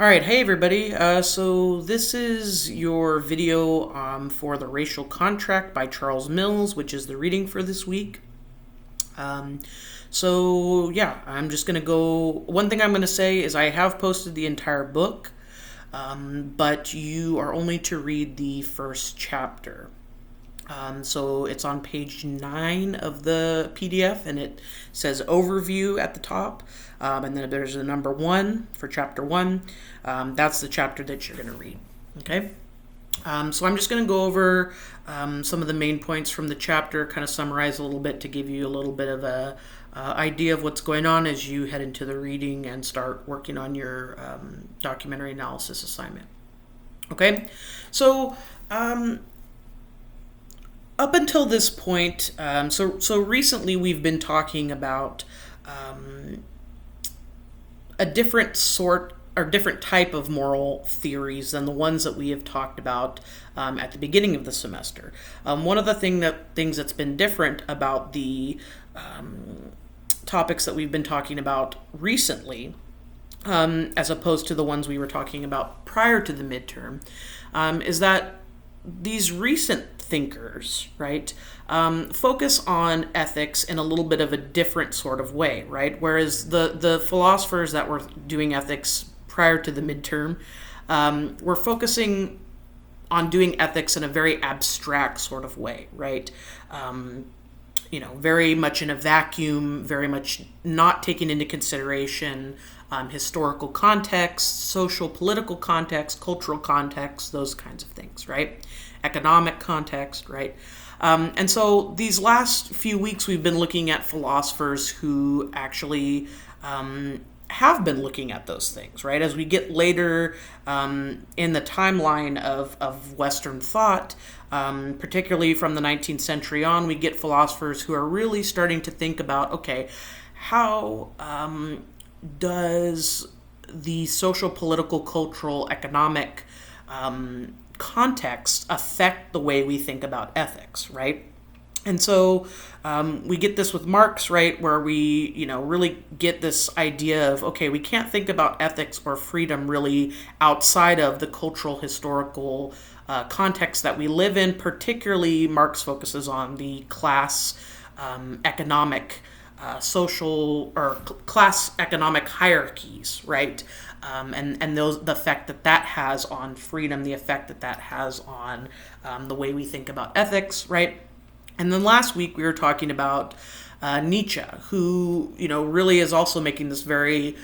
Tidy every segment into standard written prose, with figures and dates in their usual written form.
All right, hey everybody. So this is your video for The Racial Contract by Charles Mills, which is the reading for this week. Um, yeah, I'm just gonna go. One thing I'm gonna say is I have posted the entire book, but you are only to read the first chapter. So it's on page 9 of the PDF, and it says overview at the top. And then there's a number 1 for chapter 1. That's the chapter that you're going to read. Okay? So I'm just going to go over some of the main points from the chapter, kind of summarize a little bit to give you a little bit of a idea of what's going on as you head into the reading and start working on your documentary analysis assignment. Okay? So, up until this point, so recently we've been talking about a different sort or different type of moral theories than the ones that we have talked about at the beginning of the semester. One of the things that's been different about the topics that we've been talking about recently, as opposed to the ones we were talking about prior to the midterm, is that these recent thinkers, right, focus on ethics in a little bit of a different sort of way, right? Whereas the philosophers that were doing ethics prior to the midterm were focusing on doing ethics in a very abstract sort of way, right? Very much in a vacuum, very much not taking into consideration historical context, social, political context, cultural context, those kinds of things, right? Economic context, right? And so these last few weeks we've been looking at philosophers who actually have been looking at those things, right? As we get later in the timeline of Western thought, particularly from the 19th century on, we get philosophers who are really starting to think about, okay, how does the social, political, cultural, economic context affect the way we think about ethics, right? And so we get this with Marx, right, where we, really get this idea of, okay, we can't think about ethics or freedom really outside of the cultural, historical context that we live in. Particularly, Marx focuses on the class economic social or class economic hierarchies, right? And the effect that has on freedom, the effect that has on the way we think about ethics, right? And then last week we were talking about Nietzsche, who really is also making this very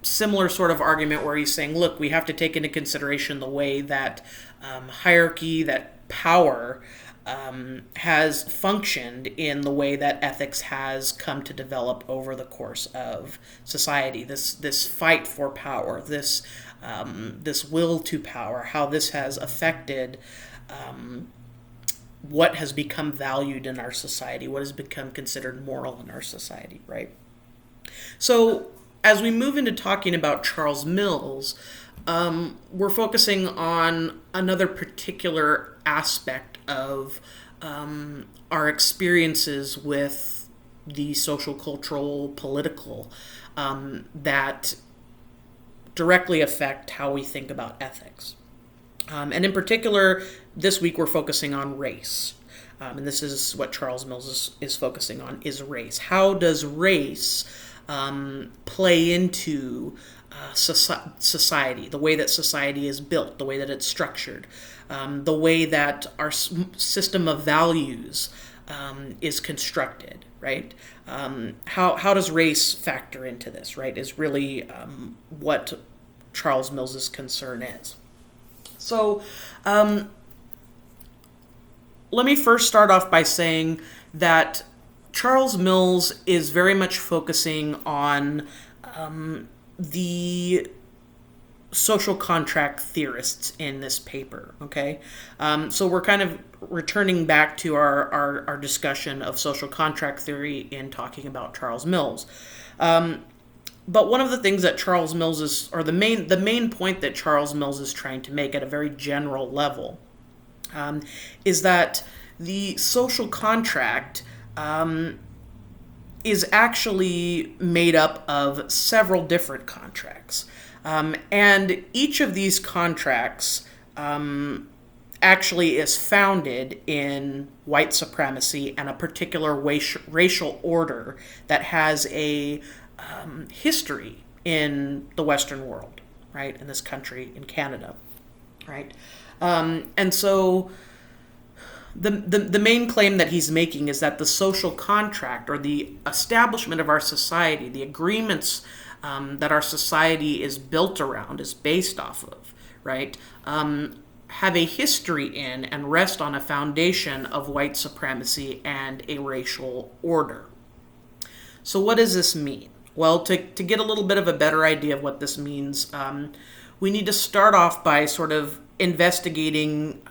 similar sort of argument where he's saying, look, we have to take into consideration the way that hierarchy, that power has functioned in the way that ethics has come to develop over the course of society. This fight for power, this will to power, how this has affected what has become valued in our society, what has become considered moral in our society, right? So as we move into talking about Charles Mills, we're focusing on another particular aspect of our experiences with the social, cultural, political that directly affect how we think about ethics. And in particular, this week we're focusing on race. And this is what Charles Mills is focusing on, is race. How does race play into society, the way that society is built, the way that it's structured, the way that our system of values is constructed, right? How does race factor into this, right, is really what Charles Mills's concern is. So let me first start off by saying that Charles Mills is very much focusing on the social contract theorists in this paper, okay? So we're kind of returning back to our discussion of social contract theory in talking about Charles Mills. But one of the things that Charles Mills is, or the main point that Charles Mills is trying to make at a very general level, is that the social contract is actually made up of several different contracts. And each of these contracts actually is founded in white supremacy and a particular racial order that has a history in the Western world, right? In this country, in Canada, right? And so the main claim that he's making is that the social contract, or the establishment of our society, the agreements that our society is built around, is based off of, right, have a history in and rest on a foundation of white supremacy and a racial order. So what does this mean? Well, to get a little bit of a better idea of what this means, we need to start off by sort of investigating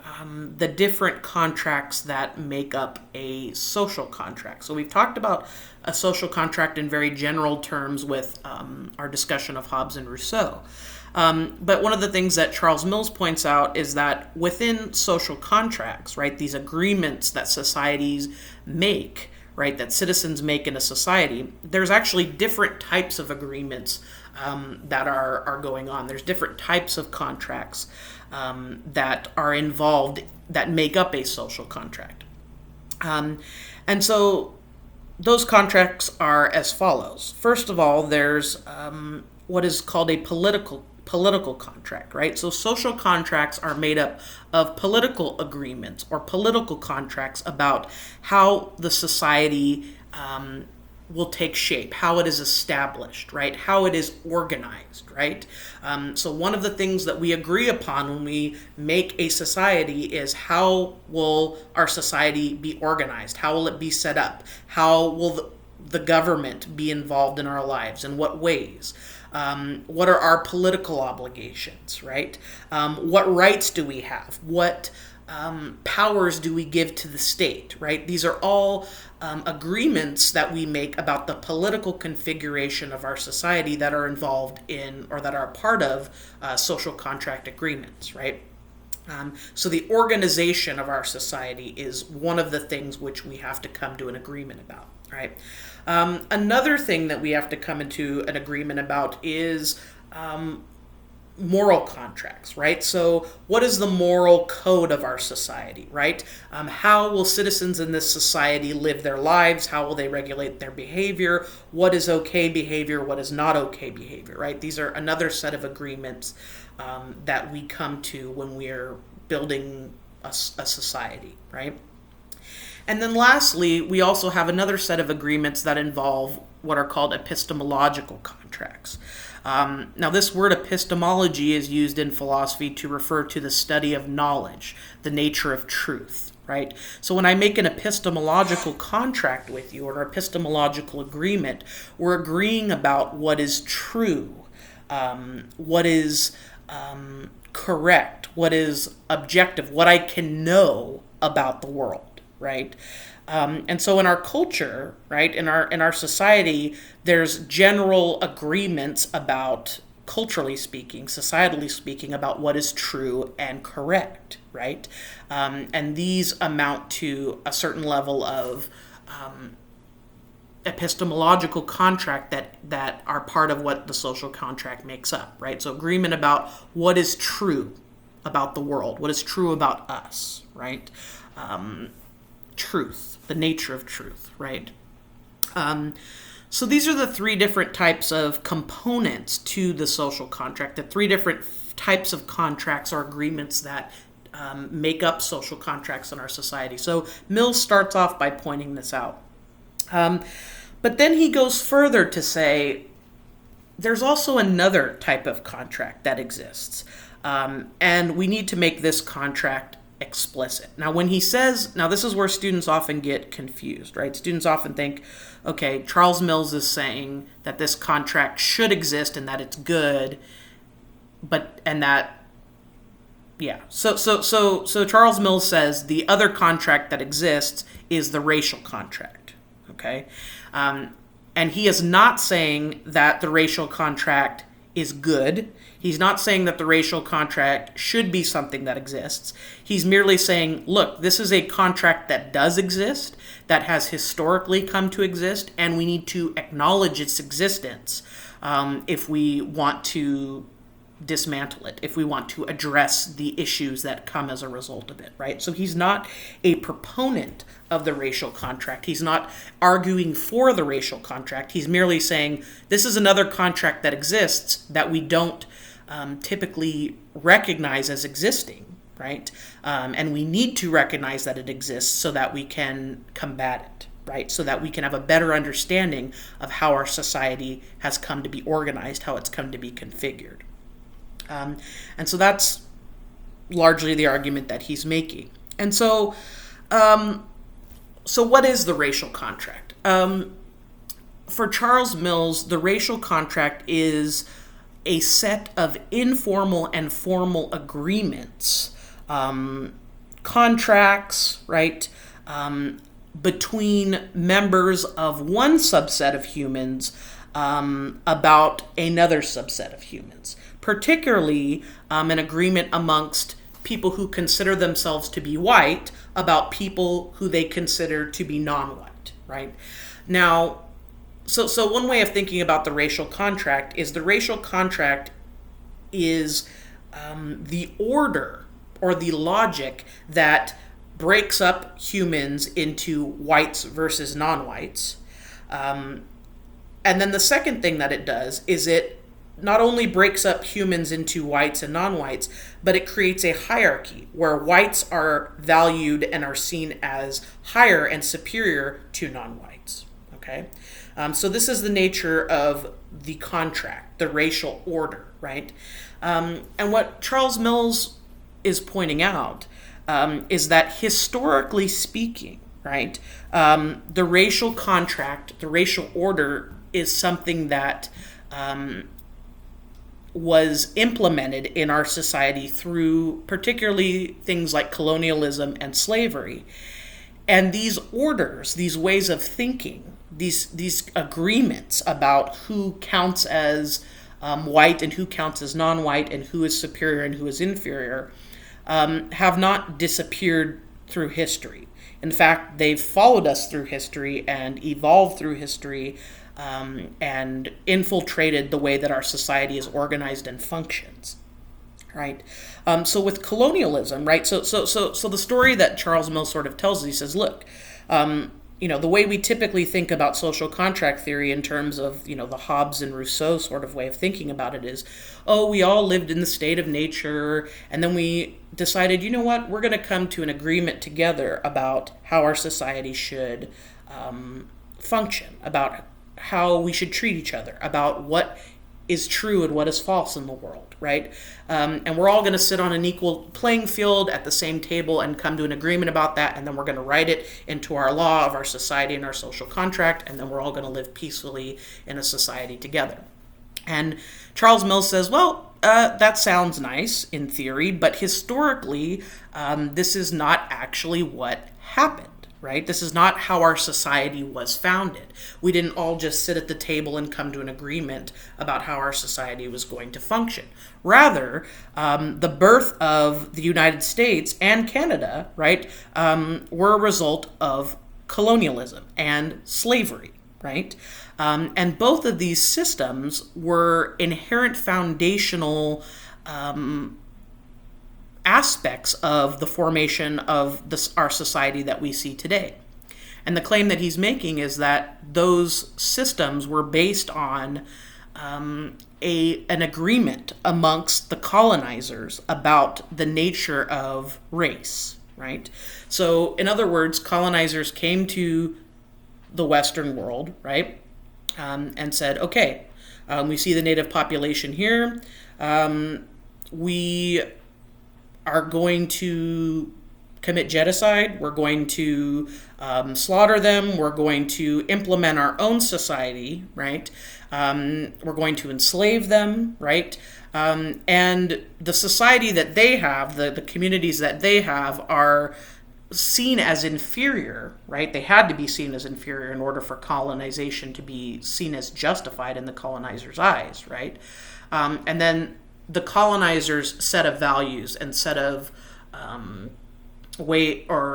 the different contracts that make up a social contract. So we've talked about a social contract in very general terms with our discussion of Hobbes and Rousseau. But one of the things that Charles Mills points out is that within social contracts, right, these agreements that societies make, right, that citizens make in a society, there's actually different types of agreements that are going on. There's different types of contracts that are involved that make up a social contract. And so those contracts are as follows. First of all, there's what is called a political contract, right? So social contracts are made up of political agreements or political contracts about how the society will take shape, how it is established, right? How it is organized, right? So one of the things that we agree upon when we make a society is how will our society be organized? How will it be set up? How will the government be involved in our lives? In what ways? What are our political obligations, right? What rights do we have? What powers do we give to the state, right? These are all agreements that we make about the political configuration of our society that are involved in, or that are part of, social contract agreements, right? So the organization of our society is one of the things which we have to come to an agreement about, right? Another thing that we have to come into an agreement about is moral contracts, right? So what is the moral code of our society, right? How will citizens in this society live their lives? How will they regulate their behavior? What is okay behavior? What is not okay behavior, right? These are another set of agreements that we come to when we're building a society, right? And then lastly, we also have another set of agreements that involve what are called epistemological contracts. Now, this word epistemology is used in philosophy to refer to the study of knowledge, the nature of truth, right? So when I make an epistemological contract with you, or an epistemological agreement, we're agreeing about what is true, what is correct, what is objective, what I can know about the world, right? And so in our culture, right, in our society, there's general agreements about, culturally speaking, societally speaking, about what is true and correct, right? And these amount to a certain level of epistemological contract that are part of what the social contract makes up, right? So agreement about what is true about the world, what is true about us, right? Truth, the nature of truth, right? So these are the three different types of components to the social contract, the three different types of contracts or agreements that make up social contracts in our society. So Mills starts off by pointing this out. But then he goes further to say there's also another type of contract that exists, and we need to make this contract explicit. Now, when he says, now this is where students often get confused, right? Students often think, okay, Charles Mills is saying that this contract should exist and that it's good, So Charles Mills says the other contract that exists is the racial contract, okay? And he is not saying that the racial contract is good. He's not saying that the racial contract should be something that exists. He's merely saying, look, this is a contract that does exist, that has historically come to exist, and we need to acknowledge its existence if we want to dismantle it, if we want to address the issues that come as a result of it, right? So he's not a proponent of the racial contract. He's not arguing for the racial contract. He's merely saying this is another contract that exists that we don't typically recognize as existing, right? And we need to recognize that it exists so that we can combat it, right? So that we can have a better understanding of how our society has come to be organized, how it's come to be configured. And so that's largely the argument that he's making. And so, so what is the racial contract? For Charles Mills, the racial contract is a set of informal and formal agreements, contracts, right, between members of one subset of humans about another subset of humans. Particularly an agreement amongst people who consider themselves to be white about people who they consider to be non-white, right? Now, so one way of thinking about the racial contract is the order or the logic that breaks up humans into whites versus non-whites. And then the second thing that it does is it not only breaks up humans into whites and non-whites, but it creates a hierarchy where whites are valued and are seen as higher and superior to non-whites. Okay? So this is the nature of the contract, the racial order, right? And what Charles Mills is pointing out is that historically speaking, right, the racial contract, the racial order is something that was implemented in our society through particularly things like colonialism and slavery. And these orders, these ways of thinking, these agreements about who counts as white and who counts as non-white and who is superior and who is inferior, have not disappeared through history. In fact, they've followed us through history and evolved through history and infiltrated the way that our society is organized and functions, right? So with colonialism, right? So the story that Charles Mills sort of tells, he says, look, the way we typically think about social contract theory in terms of, the Hobbes and Rousseau sort of way of thinking about it is, we all lived in the state of nature, and then we decided, we're going to come to an agreement together about how our society should function, about how we should treat each other, about what is true and what is false in the world, right? And we're all going to sit on an equal playing field at the same table and come to an agreement about that, and then we're going to write it into our law of our society and our social contract, and then we're all going to live peacefully in a society together. And Charles Mills says, that sounds nice in theory, but historically, this is not actually what happened. Right? This is not how our society was founded. We didn't all just sit at the table and come to an agreement about how our society was going to function. Rather, the birth of the United States and Canada, right, were a result of colonialism and slavery, right? And both of these systems were inherent foundational aspects of the formation of our society that we see today. And the claim that he's making is that those systems were based on an agreement amongst the colonizers about the nature of race, right? So, in other words, colonizers came to the Western world, right, and said, okay, we see the native population here. We are going to commit genocide. We're going to slaughter them. We're going to implement our own society, right? We're going to enslave them, right? And the society that they have, the communities that they have are seen as inferior, right? They had to be seen as inferior in order for colonization to be seen as justified in the colonizer's eyes, right? And then the colonizers' set of values and set of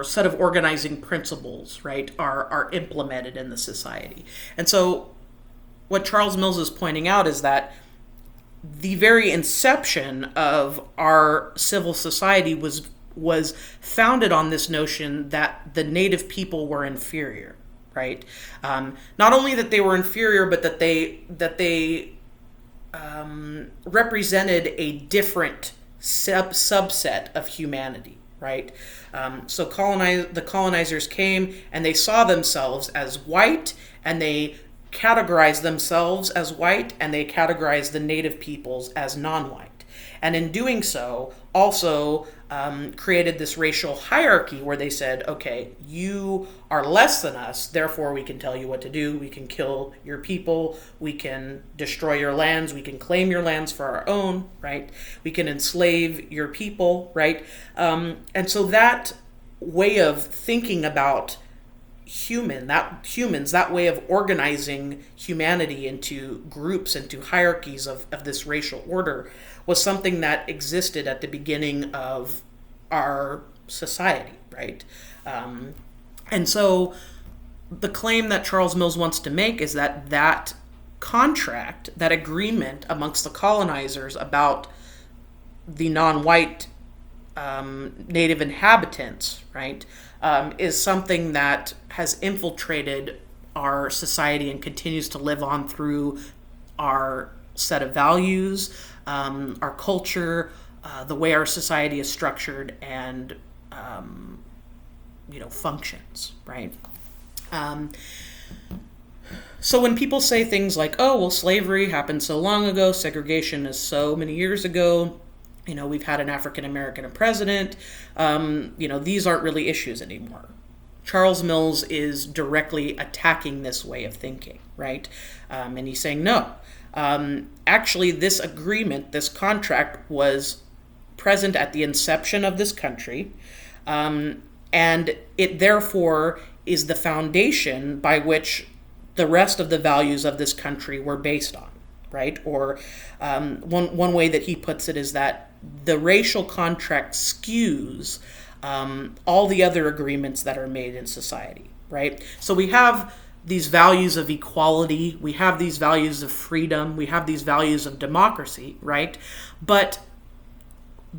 set of organizing principles, right, are implemented in the society. And so what Charles Mills is pointing out is that the very inception of our civil society was founded on this notion that the native people were inferior, right? Not only that they were inferior, but that they represented a different subset of humanity, right? So the colonizers came and they saw themselves as white, and they categorized themselves as white, and they categorized the native peoples as non-white. And in doing so, also created this racial hierarchy where they said, okay, you are less than us, therefore we can tell you what to do, we can kill your people, we can destroy your lands, we can claim your lands for our own, right? We can enslave your people, right? And so that way of thinking about that way of organizing humanity into groups, into hierarchies of this racial order, was something that existed at the beginning of our society, right? And so the claim that Charles Mills wants to make is that contract, that agreement amongst the colonizers about the non-white native inhabitants, right, is something that has infiltrated our society and continues to live on through our set of values, our culture, the way our society is structured and functions, right? So when people say things like, oh, well, slavery happened so long ago, segregation is so many years ago, we've had an African-American president, these aren't really issues anymore. Charles Mills is directly attacking this way of thinking, right? And he's saying, no. Actually, this agreement, this contract was present at the inception of this country, and it therefore is the foundation by which the rest of the values of this country were based on, right? Or one way that he puts it is that the racial contract skews all the other agreements that are made in society, right? So we have these values of equality, we have these values of freedom, we have these values of democracy, right? But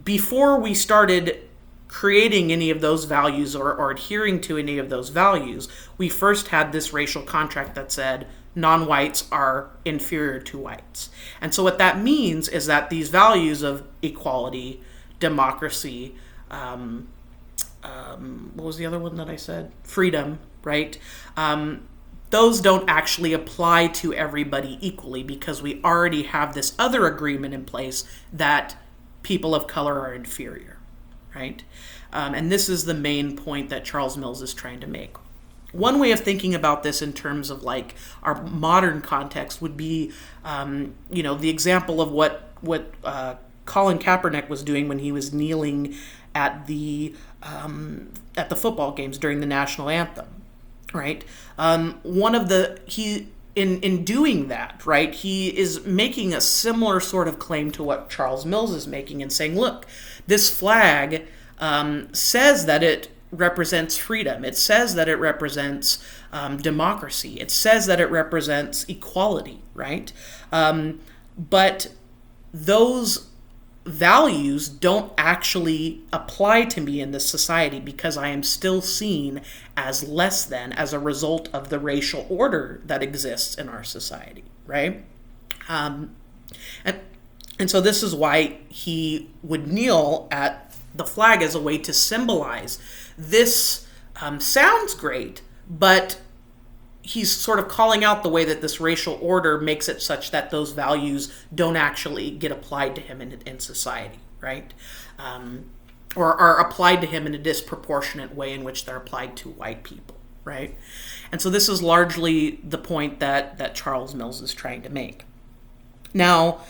before we started creating any of those values or adhering to any of those values, we first had this racial contract that said non-whites are inferior to whites. And so what that means is that these values of equality, democracy, what was the other one that I said? Freedom, right? Those don't actually apply to everybody equally because we already have this other agreement in place that people of color are inferior, right? And this is the main point that Charles Mills is trying to make. One way of thinking about this in terms of like our modern context would be, the example of what Colin Kaepernick was doing when he was kneeling at the football games during the national anthem, right? In doing that, right, he is making a similar sort of claim to what Charles Mills is making and saying, look, this flag says that it represents freedom. It says that it represents democracy. It says that it represents equality, right? But those values don't actually apply to me in this society because I am still seen as less than as a result of the racial order that exists in our society, right? And so this is why he would kneel at the flag as a way to symbolize this. Sounds great, but he's sort of calling out the way that this racial order makes it such that those values don't actually get applied to him in society, right? Or are applied to him in a disproportionate way in which they're applied to white people, right? And so this is largely the point that Charles Mills is trying to make. Now,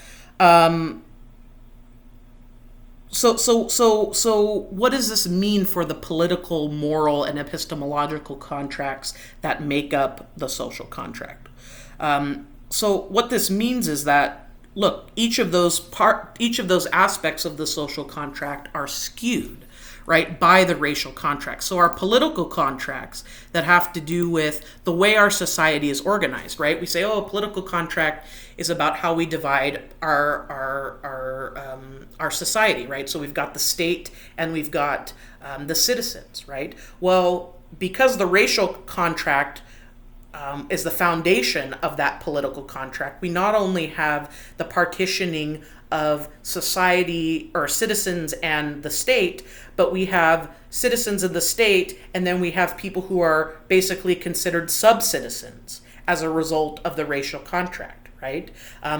So what does this mean for the political, moral, and epistemological contracts that make up the social contract? So what this means is that look, each of those aspects of the social contract are skewed, right, by the racial contract. So our political contracts that have to do with the way our society is organized, right? We say, oh, a political contract is about how we divide our society, right? So we've got the state and we've got the citizens, right? Well, because the racial contract is the foundation of that political contract, we not only have the partitioning of society or citizens and the state, but we have citizens of the state, and then we have people who are basically considered sub-citizens as a result of the racial contract, right?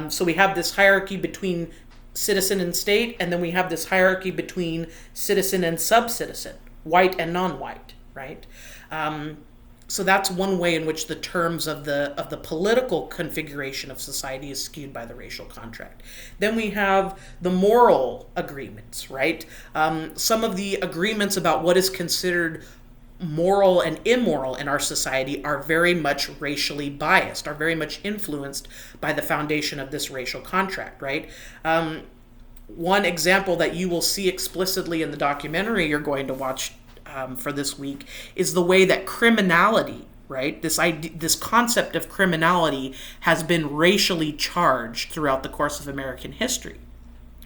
So we have this hierarchy between citizen and state, and then we have this hierarchy between citizen and sub-citizen, white and non-white, right? So that's one way in which the terms of the political configuration of society is skewed by the racial contract. Then we have the moral agreements, right? Some of the agreements about what is considered moral and immoral in our society are very much racially biased, are very much influenced by the foundation of this racial contract, right? One example that you will see explicitly in the documentary you're going to watch for this week is the way that criminality, right? This concept of criminality has been racially charged throughout the course of American history,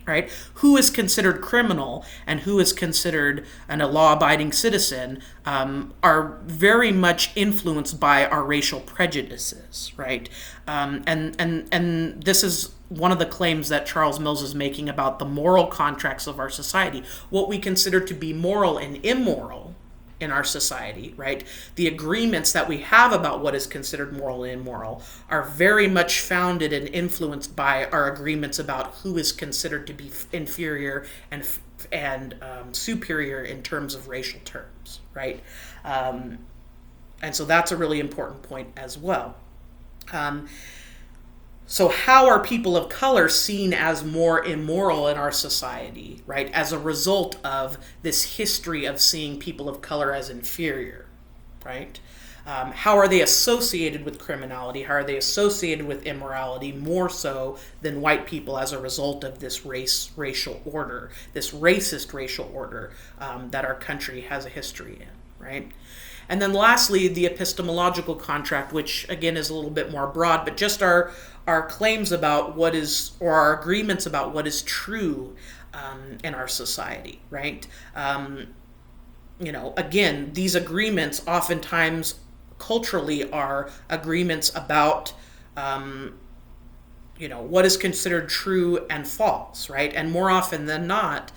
right? Who is considered criminal and who is considered a law-abiding citizen are very much influenced by our racial prejudices, right? And this is one of the claims that Charles Mills is making about the moral contracts of our society. What we consider to be moral and immoral in our society, right? The agreements that we have about what is considered moral and immoral are very much founded and influenced by our agreements about who is considered to be inferior and superior in terms of racial terms, right? And so that's a really important point as well. So how are people of color seen as more immoral in our society, right, as a result of this history of seeing people of color as inferior, right? How are they associated with criminality? How are they associated with immorality more so than white people as a result of this racial order, this racist racial order that our country has a history in, right? And then lastly, the epistemological contract, which again is a little bit more broad, but just our claims about what is, or our agreements about what is true in our society, right? Again, these agreements oftentimes culturally are agreements about, what is considered true and false, right? And more often than not,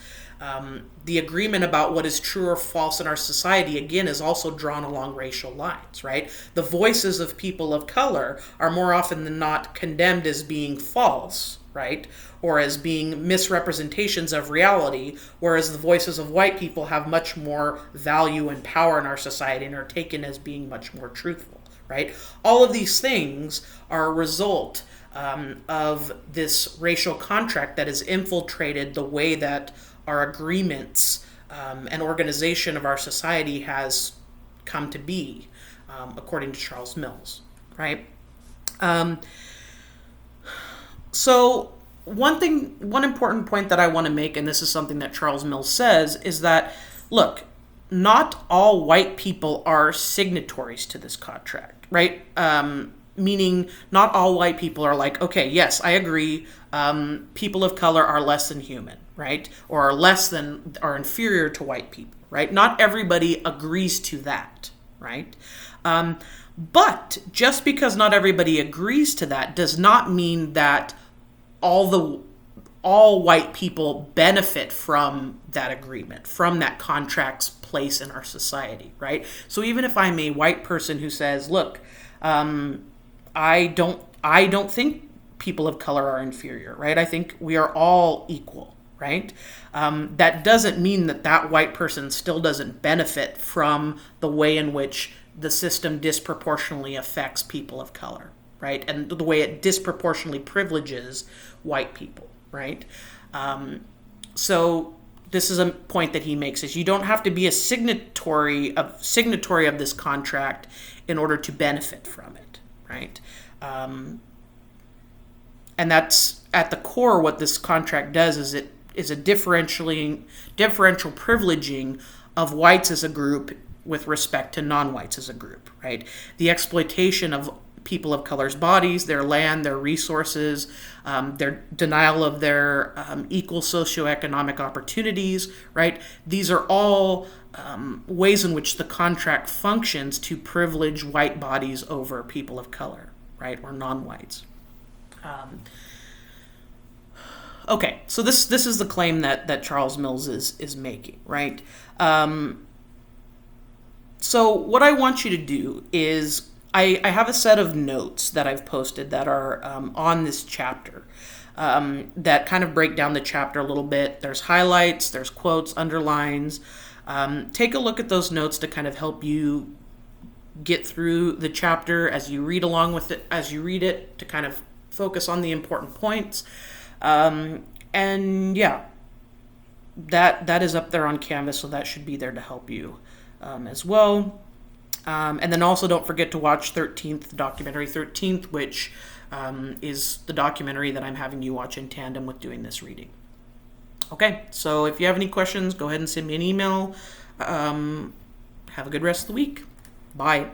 the agreement about what is true or false in our society, again, is also drawn along racial lines, right? The voices of people of color are more often than not condemned as being false, right? Or as being misrepresentations of reality, whereas the voices of white people have much more value and power in our society and are taken as being much more truthful, right? All of these things are a result of this racial contract that has infiltrated the way that our agreements and organization of our society has come to be, according to Charles Mills, right? So one important point that I want to make, and this is something that Charles Mills says, is that, look, not all white people are signatories to this contract, right? Meaning not all white people are like, okay, yes, I agree, people of color are less than human, right? Or are inferior to white people, right? Not everybody agrees to that, right? But just because not everybody agrees to that does not mean that all white people benefit from that agreement, from that contract's place in our society, right? So even if I'm a white person who says, look, I don't think people of color are inferior, right? I think we are all equal, right? That doesn't mean that white person still doesn't benefit from the way in which the system disproportionately affects people of color, right? And the way it disproportionately privileges white people, right? So this is a point that he makes, is you don't have to be a signatory of this contract in order to benefit from it, right? And that's at the core, what this contract does is it is a differential privileging of whites as a group with respect to non-whites as a group, right? The exploitation of people of color's bodies, their land, their resources, their denial of their equal socioeconomic opportunities, right? These are all ways in which the contract functions to privilege white bodies over people of color, right, or non-whites. Okay, so this is the claim that Charles Mills is making, right? So what I want you to do is I have a set of notes that I've posted that are on this chapter that kind of break down the chapter a little bit. There's highlights, there's quotes, underlines. Take a look at those notes to kind of help you get through the chapter as you read along with it, as you read it, to kind of focus on the important points. And yeah, that is up there on Canvas, so that should be there to help you as well. And then also don't forget to watch 13th, the documentary 13th, which is the documentary that I'm having you watch in tandem with doing this reading. Okay, so if you have any questions, go ahead and send me an email. Have a good rest of the week. Bye.